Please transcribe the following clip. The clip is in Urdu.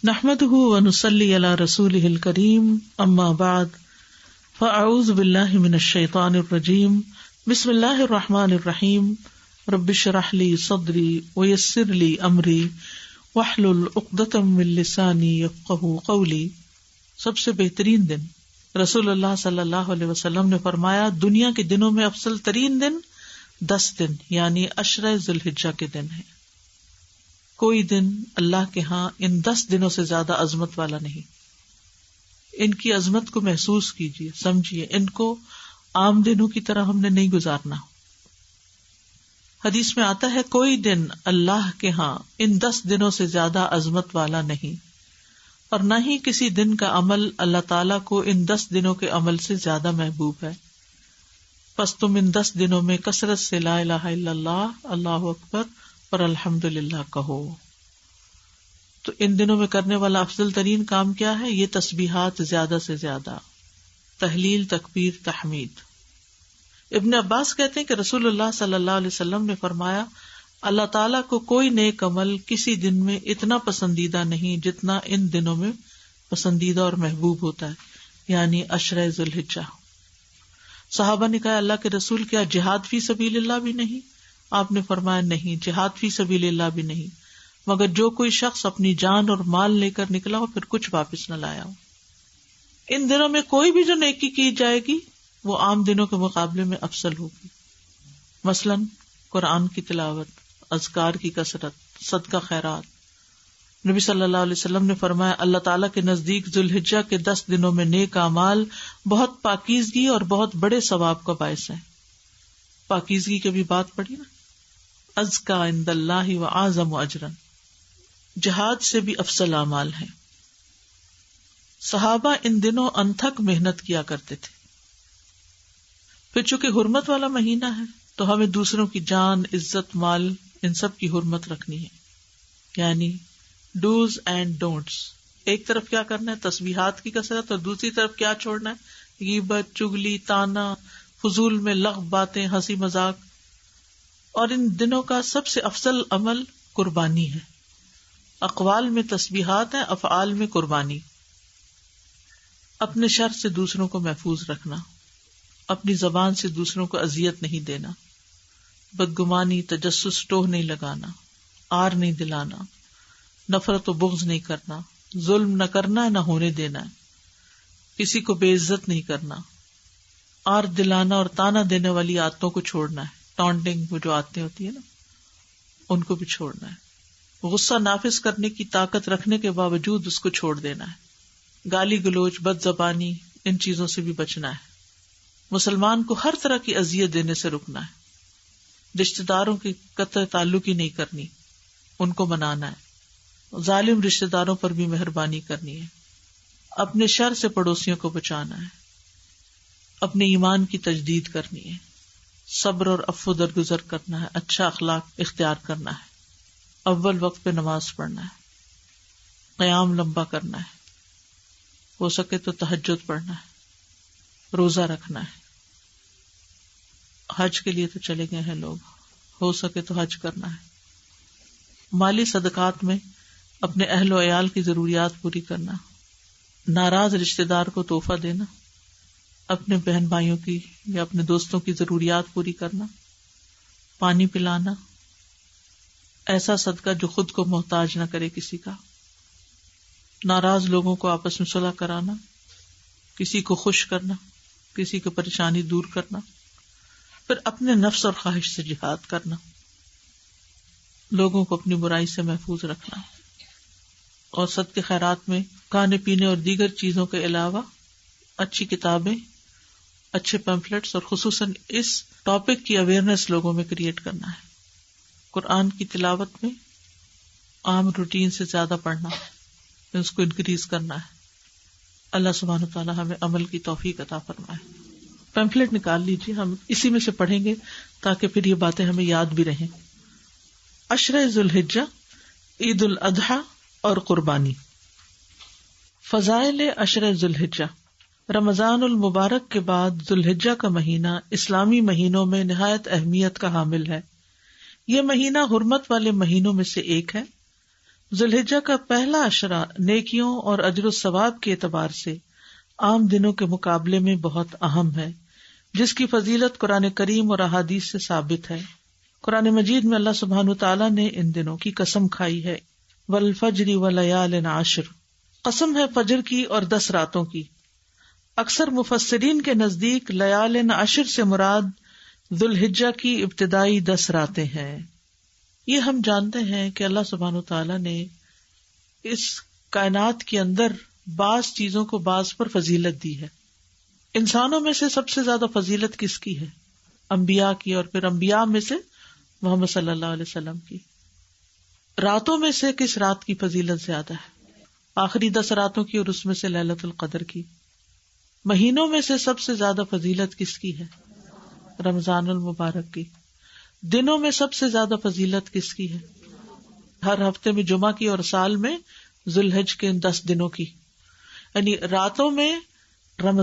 نحمده ونصلي على رسوله الكريم اما بعد فاعوذ بالله من الشيطان الرجيم بسم الله الرحمن الرحيم رب اشرح لي صدري ويسر لي امري واحلل عقدة من لساني يفقهوا قولي۔ سب سے بہترین دن رسول اللہ صلی اللہ علیہ وسلم نے فرمایا دنیا کے دنوں میں افضل ترین دن 10 دن یعنی عشرہ ذی الحجہ کے دن ہے۔ کوئی دن اللہ کے ہاں ان 10 دنوں سے زیادہ عظمت والا نہیں۔ ان کی عظمت کو محسوس کیجیے، سمجھیے، ان کو عام دنوں کی طرح ہم نے نہیں گزارنا۔ حدیث میں آتا ہے کوئی دن اللہ کے ہاں ان 10 دنوں سے زیادہ عظمت والا نہیں، اور نہ ہی کسی دن کا عمل اللہ تعالیٰ کو ان 10 دنوں کے عمل سے زیادہ محبوب ہے۔ پس تم ان 10 دنوں میں کثرت سے لا الہ الا اللہ، اللہ اکبر اور الحمدللہ کہو۔ تو ان دنوں میں کرنے والا افضل ترین کام کیا ہے؟ یہ تسبیحات زیادہ سے زیادہ، تہلیل، تکبیر، تحمید۔ ابن عباس کہتے ہیں کہ رسول اللہ صلی اللہ علیہ وسلم نے فرمایا اللہ تعالیٰ کو کوئی نیک عمل کسی دن میں اتنا پسندیدہ نہیں جتنا ان دنوں میں پسندیدہ اور محبوب ہوتا ہے، یعنی عشرہ ذی الحجہ۔ صحابہ نے کہا اللہ کے رسول کیا جہاد فی سبیل اللہ بھی نہیں؟ آپ نے فرمایا نہیں، جہاد فی سبیل اللہ بھی نہیں، مگر جو کوئی شخص اپنی جان اور مال لے کر نکلا ہو پھر کچھ واپس نہ لایا ہو۔ ان دنوں میں کوئی بھی جو نیکی کی جائے گی وہ عام دنوں کے مقابلے میں افضل ہوگی، مثلاً قرآن کی تلاوت، اذکار کی کثرت، صدقہ خیرات۔ نبی صلی اللہ علیہ وسلم نے فرمایا اللہ تعالیٰ کے نزدیک ذی الحجہ کے 10 دنوں میں نیک اعمال بہت پاکیزگی اور بہت بڑے ثواب کا باعث ہے۔ پاکیزگی کی بھی بات پڑھی نا، ازکا عند اللہ واعظم اجرا، جہاد سے بھی افضل اعمال ہیں۔ صحابہ ان دنوں انتھک محنت کیا کرتے تھے۔ پھر چونکہ حرمت والا مہینہ ہے تو ہمیں دوسروں کی جان، عزت، مال، ان سب کی حرمت رکھنی ہے، یعنی ڈوز اینڈ ڈونٹس۔ ایک طرف کیا کرنا ہے؟ تسبیحات کی کثرت، اور دوسری طرف کیا چھوڑنا ہے؟ غیبت، چگلی، تانا، فضول میں لغو باتیں، ہنسی مذاق۔ اور ان دنوں کا سب سے افضل عمل قربانی ہے۔ اقوال میں تسبیحات ہیں، افعال میں قربانی۔ اپنے شر سے دوسروں کو محفوظ رکھنا، اپنی زبان سے دوسروں کو اذیت نہیں دینا، بدگمانی، تجسس، ٹوہ نہیں لگانا، آر نہیں دلانا، نفرت و بغض نہیں کرنا، ظلم نہ کرنا نہ ہونے دینا، کسی کو بے عزت نہیں کرنا، آر دلانا اور تانا دینے والی عادتوں کو چھوڑنا ہے، ٹانٹنگ، وہ جو عادتیں ہوتی ہیں نا، ان کو بھی چھوڑنا ہے۔ غصہ نافذ کرنے کی طاقت رکھنے کے باوجود اس کو چھوڑ دینا ہے۔ گالی گلوچ، بد زبانی، ان چیزوں سے بھی بچنا ہے۔ مسلمان کو ہر طرح کی اذیت دینے سے رکنا ہے۔ رشتہ داروں کی قطع تعلق ہی نہیں کرنی، ان کو منانا ہے۔ ظالم رشتہ داروں پر بھی مہربانی کرنی ہے۔ اپنے شر سے پڑوسیوں کو بچانا ہے۔ اپنے ایمان کی تجدید کرنی ہے۔ صبر اور عفو درگزر کرنا ہے۔ اچھا اخلاق اختیار کرنا ہے۔ اول وقت پہ نماز پڑھنا ہے۔ قیام لمبا کرنا ہے۔ ہو سکے تو تہجد پڑھنا ہے۔ روزہ رکھنا ہے۔ حج کے لیے تو چلے گئے ہیں لوگ، ہو سکے تو حج کرنا ہے۔ مالی صدقات میں اپنے اہل و عیال کی ضروریات پوری کرنا، ناراض رشتہ دار کو تحفہ دینا، اپنے بہن بھائیوں کی یا اپنے دوستوں کی ضروریات پوری کرنا، پانی پلانا، ایسا صدقہ جو خود کو محتاج نہ کرے کسی کا، ناراض لوگوں کو آپس میں صلح کرانا، کسی کو خوش کرنا، کسی کو پریشانی دور کرنا، پھر اپنے نفس اور خواہش سے جہاد کرنا، لوگوں کو اپنی برائی سے محفوظ رکھنا، اور صدقے خیرات میں کھانے پینے اور دیگر چیزوں کے علاوہ اچھی کتابیں، اچھے پیمفلیٹس اور خصوصاً اس ٹاپک کی اویئرنیس لوگوں میں کریٹ کرنا ہے۔ قرآن کی تلاوت میں عام روٹین سے زیادہ پڑھنا، اس کو انکریز کرنا ہے۔ اللہ سبحانہ وتعالی ہمیں عمل کی توفیق عطا فرمائے۔ پیمفلیٹ نکال لیجیے، ہم اسی میں سے پڑھیں گے تاکہ پھر یہ باتیں ہمیں یاد بھی رہیں۔ عشرہ ذی الحجہ، عید الاضحیٰ اور قربانی۔ فضائل عشرہ ذی الحجہ۔ رمضان المبارک کے بعد ذی الحجہ کا مہینہ اسلامی مہینوں میں نہایت اہمیت کا حامل ہے۔ یہ مہینہ حرمت والے مہینوں میں سے ایک ہے۔ ذوالحجہ کا پہلا عشرہ نیکیوں اور اجر و ثواب کے اعتبار سے عام دنوں کے مقابلے میں بہت اہم ہے، جس کی فضیلت قرآن کریم اور احادیث سے ثابت ہے۔ قرآن مجید میں اللہ سبحانہ تعالیٰ نے ان دنوں کی قسم کھائی ہے، والفجر ولیال عشر، قسم ہے فجر کی اور 10 راتوں کی۔ اکثر مفسرین کے نزدیک لیال عشر سے مراد ذوالحجہ کی ابتدائی 10 راتیں ہیں۔ یہ ہم جانتے ہیں کہ اللہ سبحانہ تعالیٰ نے اس کائنات کے اندر بعض چیزوں کو بعض پر فضیلت دی ہے۔ انسانوں میں سے سب سے زیادہ فضیلت کس کی ہے؟ انبیاء کی، اور پھر انبیاء میں سے محمد صلی اللہ علیہ وسلم کی۔ راتوں میں سے کس رات کی فضیلت زیادہ ہے؟ آخری 10 راتوں کی، اور اس میں سے لیلۃ القدر کی۔ مہینوں میں سے سب سے زیادہ فضیلت کس کی ہے؟ رمضان المبارک کی۔ دنوں میں سب سے زیادہ فضیلت کس کی ہے؟ ہر ہفتے میں جمعہ کی، اور سال میں ذوالحج کے ان 10 دنوں کی۔ یعنی راتوں میں رمضان